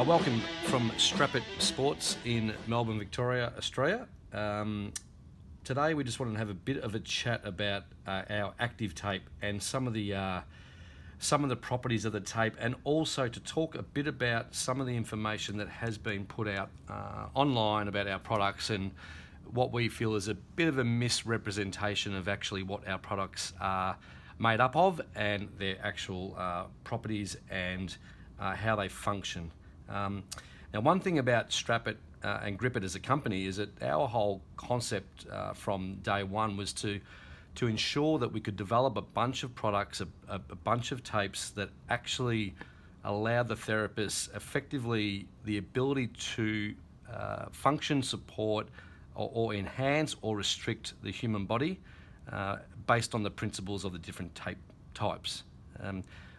Welcome from Strap It Sports in Melbourne, Victoria, Australia. Today we just wanted to have a bit of a chat about our Activetape and some of the properties of the tape, and also to talk a bit about some of the information that has been put out online about our products and what we feel is a bit of a misrepresentation of actually what our products are made up of and their actual properties and how they function. Now, one thing about Strap It and Grip It as a company is that our whole concept from day one was to ensure that we could develop a bunch of products, a bunch of tapes that actually allow the therapist effectively the ability to function, support, or enhance or restrict the human body based on the principles of the different tape types.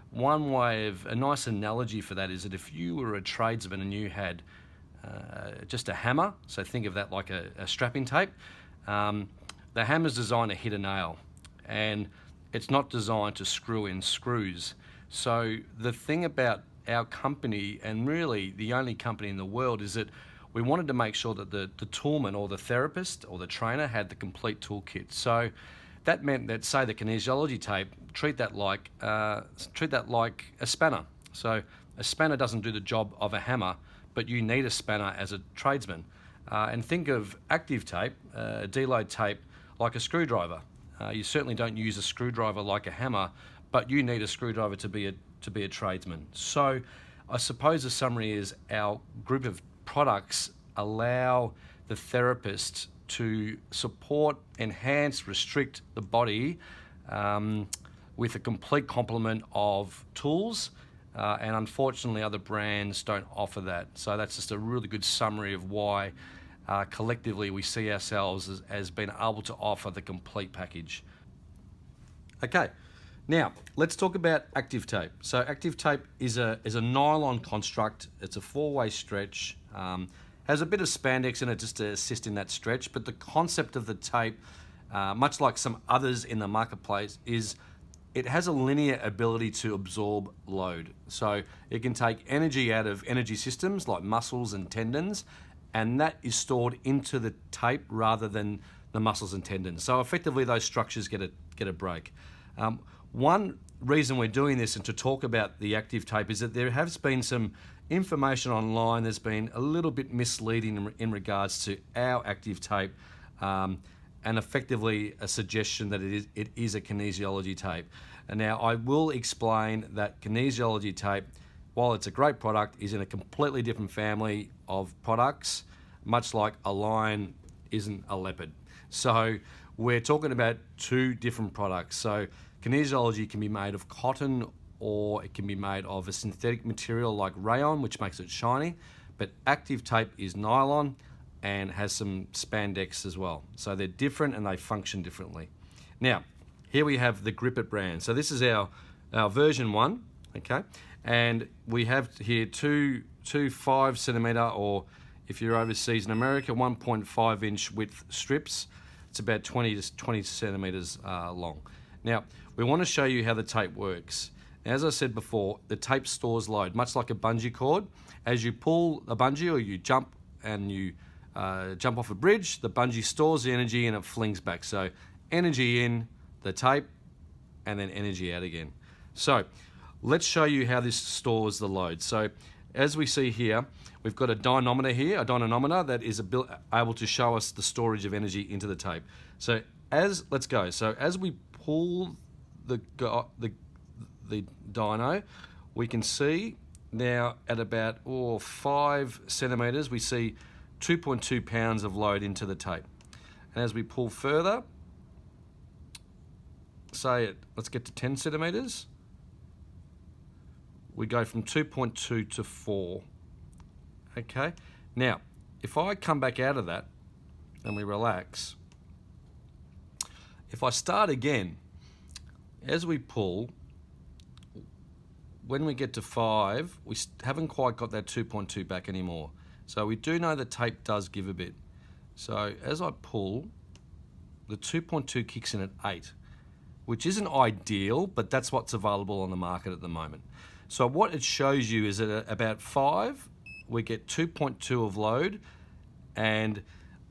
One way of, a nice analogy for that is that if you were a tradesman and you had just a hammer, so think of that like a strapping tape, the hammer's designed to hit a nail, and it's not designed to screw in screws. So the thing about our company, and really the only company in the world, is that we wanted to make sure that the toolman or the therapist or the trainer had the complete toolkit. So that meant that, say, the kinesiology tape, treat that like a spanner. So a spanner doesn't do the job of a hammer, but you need a spanner as a tradesman. And think of Activetape, deload tape, like a screwdriver. You certainly don't use a screwdriver like a hammer, but you need a screwdriver to be a tradesman. So I suppose the summary is our group of products allow the therapist to support, enhance, restrict the body with a complete complement of tools, and unfortunately other brands don't offer that. So that's just a really good summary of why collectively we see ourselves as being able to offer the complete package. Okay, now let's talk about Activetape. So Activetape is a nylon construct. It's a 4-way stretch. Has a bit of spandex in it just to assist in that stretch, but the concept of the tape, much like some others in the marketplace, is it has a linear ability to absorb load. So it can take energy out of energy systems like muscles and tendons, and that is stored into the tape rather than the muscles and tendons. So effectively those structures get a break. One reason we're doing this and to talk about the Activetape is that there has been some information online that's been a little bit misleading in regards to our Activetape, and effectively a suggestion that it is a kinesiology tape. And now I will explain that kinesiology tape, while it's a great product, is in a completely different family of products, much like a lion isn't a leopard. So we're talking about two different products. So kinesiology can be made of cotton, or it can be made of a synthetic material like rayon, which makes it shiny. But Activetape is nylon and has some spandex as well. So they're different and they function differently. Now, here we have the Grip It brand. So this is our version 1, okay? And we have here two 5 centimeter, or if you're overseas in America, 1.5 inch width strips. It's about 20 centimeters long. Now, we want to show you how the tape works. As I said before, the tape stores load, much like a bungee cord. As you pull a bungee or you jump and you jump off a bridge, the bungee stores the energy and it flings back. So energy in the tape and then energy out again. So let's show you how this stores the load. So as we see here, we've got a dynamometer here, a dynamometer that is able to show us the storage of energy into the tape. So let's go. So as we pull the dyno, we can see now at about 5 centimeters, we see 2.2 pounds of load into the tape. And as we pull further, let's get to 10 centimeters, we go from 2.2 to 4. Okay, now if I come back out of that and we relax, if I start again, as we pull, when we get to 5, we haven't quite got that 2.2 back anymore. So we do know the tape does give a bit. So as I pull, the 2.2 kicks in at 8, which isn't ideal, but that's what's available on the market at the moment. So what it shows you is that at about 5, we get 2.2 of load, and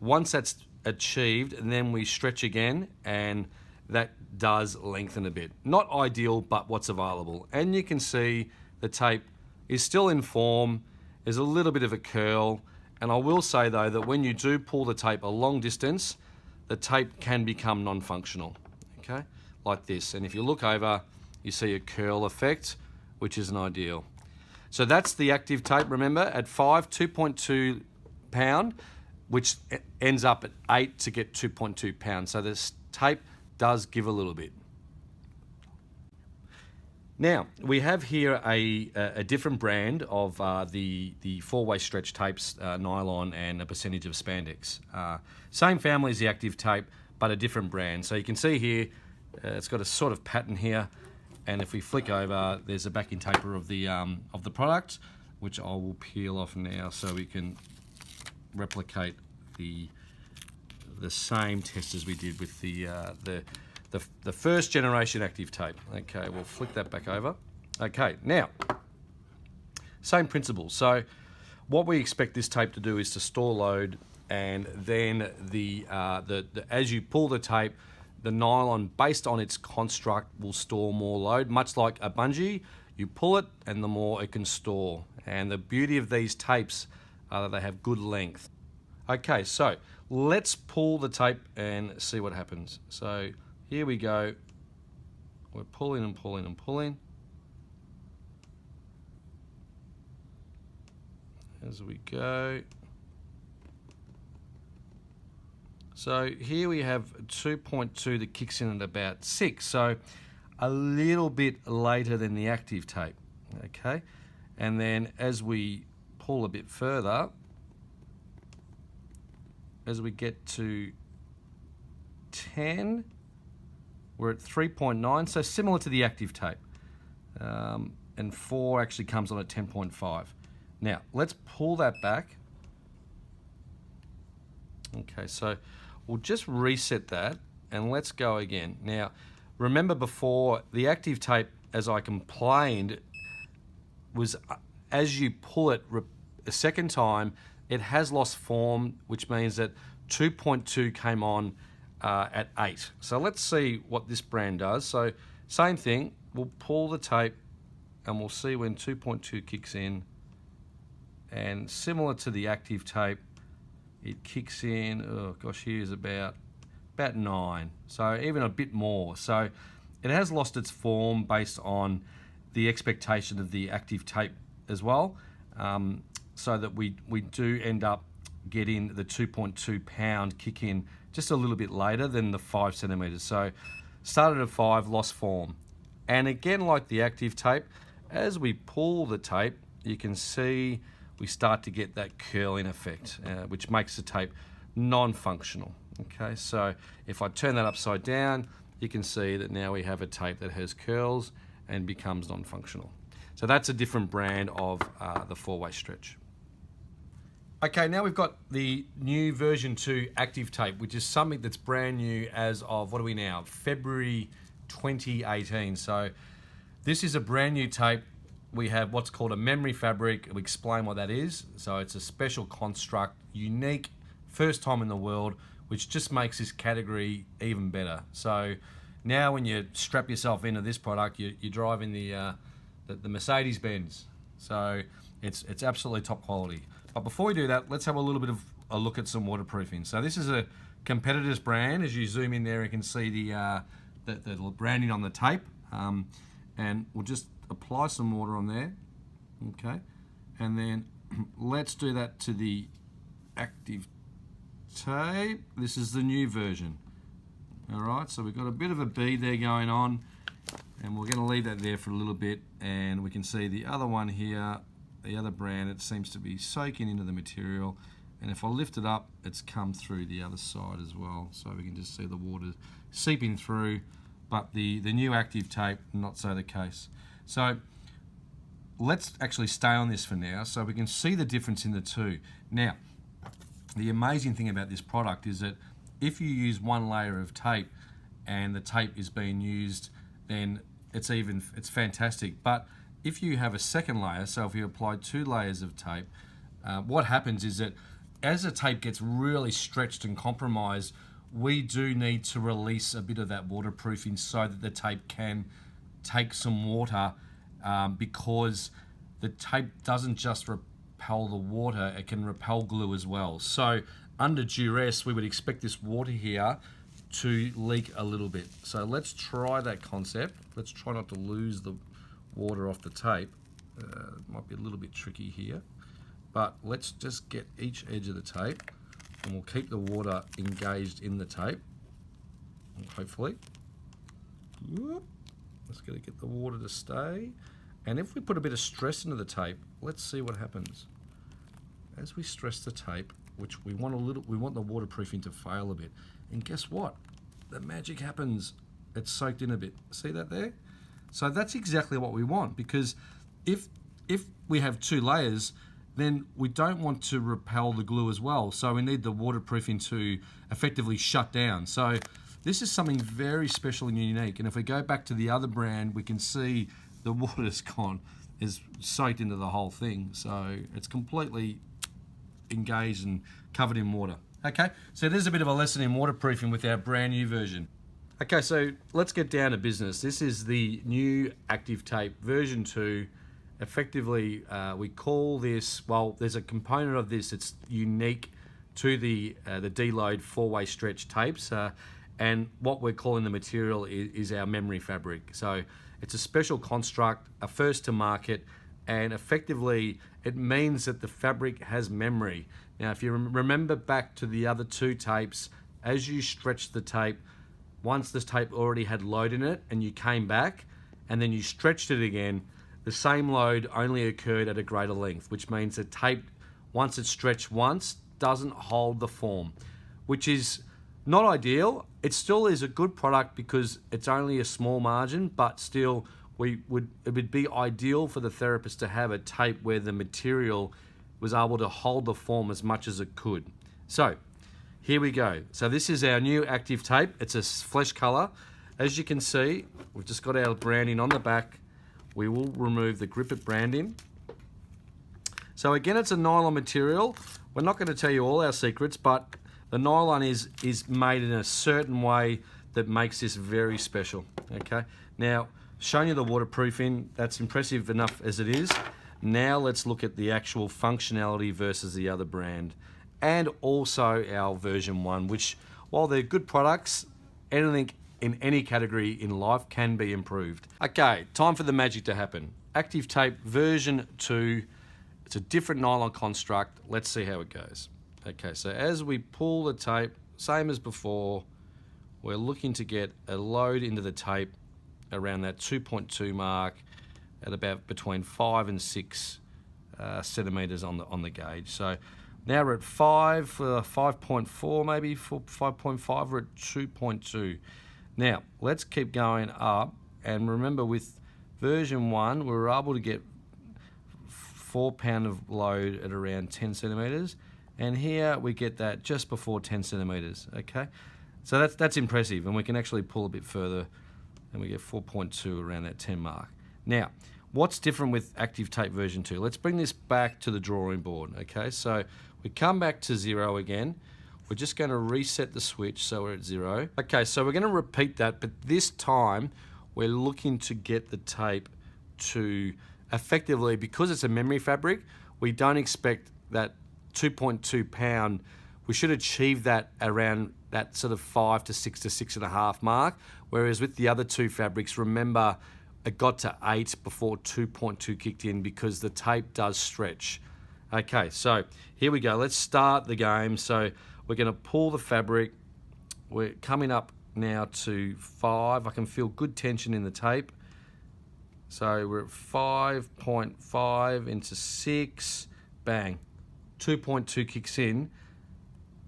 once that's achieved, and then we stretch again, and that does lengthen a bit. Not ideal, but what's available. And you can see the tape is still in form. There's a little bit of a curl, and I will say though that when you do pull the tape a long distance, the tape can become non-functional, okay, like this. And if you look over, you see a curl effect, which isn't ideal. So that's the Activetape, remember, at 2.2 pound, which ends up at 8 to get 2.2 pounds. So this tape does give a little bit. Now, we have here a different brand of the four-way stretch tapes, nylon and a percentage of spandex. Same family as the Activetape, but a different brand. So you can see here, it's got a sort of pattern here, and if we flick over, there's a backing taper of the product, which I will peel off now so we can replicate the same test as we did with the first generation Activetape. Okay, we'll flick that back over. Okay, now, same principle. So what we expect this tape to do is to store load, and then as you pull the tape, the nylon, based on its construct, will store more load, much like a bungee. You pull it, and the more it can store. And the beauty of these tapes are that they have good length. Okay, so let's pull the tape and see what happens. So here we go. We're pulling and pulling and pulling. As we go. So here we have 2.2 that kicks in at about 6. So a little bit later than the Activetape. Okay. And then as we pull a bit further, as we get to 10, we're at 3.9, so similar to the Activetape. And 4 actually comes on at 10.5. Now, let's pull that back. Okay, so we'll just reset that, and let's go again. Now, remember before, the Activetape, as I complained, was as you pull it a second time, it has lost form, which means that 2.2 came on at 8. So let's see what this brand does. So same thing, we'll pull the tape and we'll see when 2.2 kicks in. And similar to the Activetape, it kicks in, oh gosh, here's about 9. So even a bit more. So it has lost its form based on the expectation of the Activetape as well. So that we do end up getting the 2.2 pound kick in just a little bit later than the 5 centimeters. So started at 5, lost form. And again, like the Activetape, as we pull the tape, you can see we start to get that curling effect, which makes the tape non-functional. Okay, so if I turn that upside down, you can see that now we have a tape that has curls and becomes non-functional. So that's a different brand of the four-way stretch. Okay, now we've got the new version 2 Activetape, which is something that's brand new as of, what are we now? February 2018. So this is a brand new tape. We have what's called a memory fabric. We'll explain what that is. So it's a special construct, unique, first time in the world, which just makes this category even better. So now when you strap yourself into this product, you're driving the Mercedes Benz. So it's absolutely top quality. But before we do that, let's have a little bit of a look at some waterproofing. So this is a competitor's brand. As you zoom in there, you can see the branding on the tape. And we'll just apply some water on there. Okay. And then let's do that to the Activetape. This is the new version. All right, so we've got a bit of a bead there going on, and we're going to leave that there for a little bit, and we can see the other one here, the other brand, it seems to be soaking into the material, and if I lift it up, it's come through the other side as well, so we can just see the water seeping through, but the new Activetape, not so the case. So let's actually stay on this for now so we can see the difference in the two. Now, the amazing thing about this product is that if you use one layer of tape and the tape is being used, then it's fantastic. But if you have a second layer, so if you apply 2 layers of tape, what happens is that as the tape gets really stretched and compromised, we do need to release a bit of that waterproofing so that the tape can take some water, because the tape doesn't just repel the water, it can repel glue as well. So under duress, we would expect this water here to leak a little bit. So let's try that concept. Let's try not to lose the water off the tape. It might be a little bit tricky here, but let's just get each edge of the tape and we'll keep the water engaged in the tape, hopefully. Let's get the water to stay. And if we put a bit of stress into the tape, let's see what happens. As we stress the tape, which we want the waterproofing to fail a bit. And guess what? The magic happens. It's soaked in a bit. See that there? So that's exactly what we want, because if we have two layers, then we don't want to repel the glue as well. So we need the waterproofing to effectively shut down. So this is something very special and unique. And if we go back to the other brand, we can see the water's gone, is soaked into the whole thing. So it's completely engaged and covered in water. Okay, so there's a bit of a lesson in waterproofing with our brand new version. Okay, so let's get down to business. This is the new Activetape version 2. Effectively, we call this, well, there's a component of this that's unique to the deload 4-way stretch tapes, and what we're calling the material is our memory fabric. So it's a special construct, a first to market, and effectively it means that the fabric has memory. Now, if you remember back to the other two tapes, as you stretch the tape, once this tape already had load in it and you came back and then you stretched it again, the same load only occurred at a greater length, which means the tape, once it's stretched once, doesn't hold the form, which is not ideal. It still is a good product because it's only a small margin, but still it would be ideal for the therapist to have a tape where the material was able to hold the form as much as it could. So here we go. So this is our new Activetape. It's a flesh color. As you can see, we've just got our branding on the back. We will remove the grip it branding. So again, it's a nylon material. We're not going to tell you all our secrets, but the nylon is made in a certain way that makes this very special. Okay. Now, showing you the waterproofing, that's impressive enough as it is. Now let's look at the actual functionality versus the other brand, and also our version 1, which, while they're good products, anything in any category in life can be improved. Okay, time for the magic to happen. Activetape version 2, it's a different nylon construct. Let's see how it goes. Okay, so as we pull the tape, same as before, we're looking to get a load into the tape around that 2.2 mark at about between 5 and 6 centimeters on the gauge. So now we're at 5.4, maybe 5.5. We're at 2.2. Now let's keep going up, and remember with version 1, we were able to get 4 pound of load at around 10 centimeters, and here we get that just before 10 centimeters. Okay, so that's impressive, and we can actually pull a bit further, and we get 4.2 around that 10 mark. Now, what's different with Activetape version 2? Let's bring this back to the drawing board. Okay, so we come back to 0 again. We're just going to reset the switch so we're at 0. Okay, so we're going to repeat that, but this time we're looking to get the tape to effectively, because it's a memory fabric, we don't expect that 2.2 pound. We should achieve that around that sort of 5 to 6 to 6.5 mark, whereas with the other two fabrics, remember, it got to 8 before 2.2 kicked in because the tape does stretch. Okay, so here we go. Let's start the game. So we're going to pull the fabric. We're coming up now to 5. I can feel good tension in the tape. So we're at 5.5 into 6. Bang. 2.2 kicks in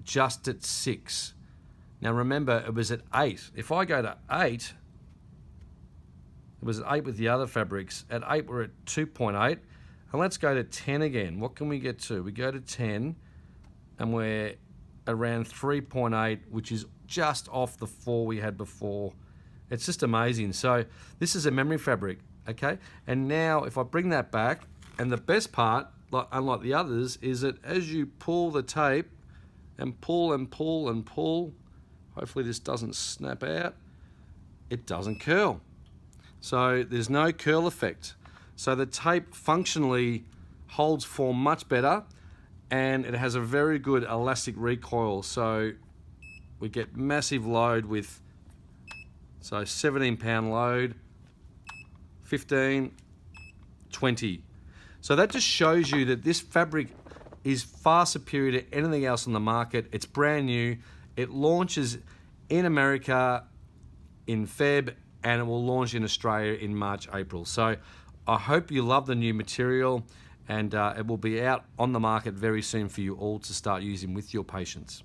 just at 6. Now remember, it was at 8. If I go to 8, it was at 8 with the other fabrics. At 8, we're at 2.8. And let's go to 10 again. What can we get to? We go to 10, and we're around 3.8, which is just off the 4 we had before. It's just amazing. So this is a memory fabric, okay? And now if I bring that back, and the best part unlike the others, is that as you pull the tape and pull and pull and pull, hopefully this doesn't snap out, it doesn't curl. So there's no curl effect. So the tape functionally holds form much better, and it has a very good elastic recoil. So we get massive load with, so 17-pound load, 15, 20. So that just shows you that this fabric is far superior to anything else on the market. It's brand new. It launches in America in Feb, and it will launch in Australia in March, April. So I hope you love the new material, and it will be out on the market very soon for you all to start using with your patients.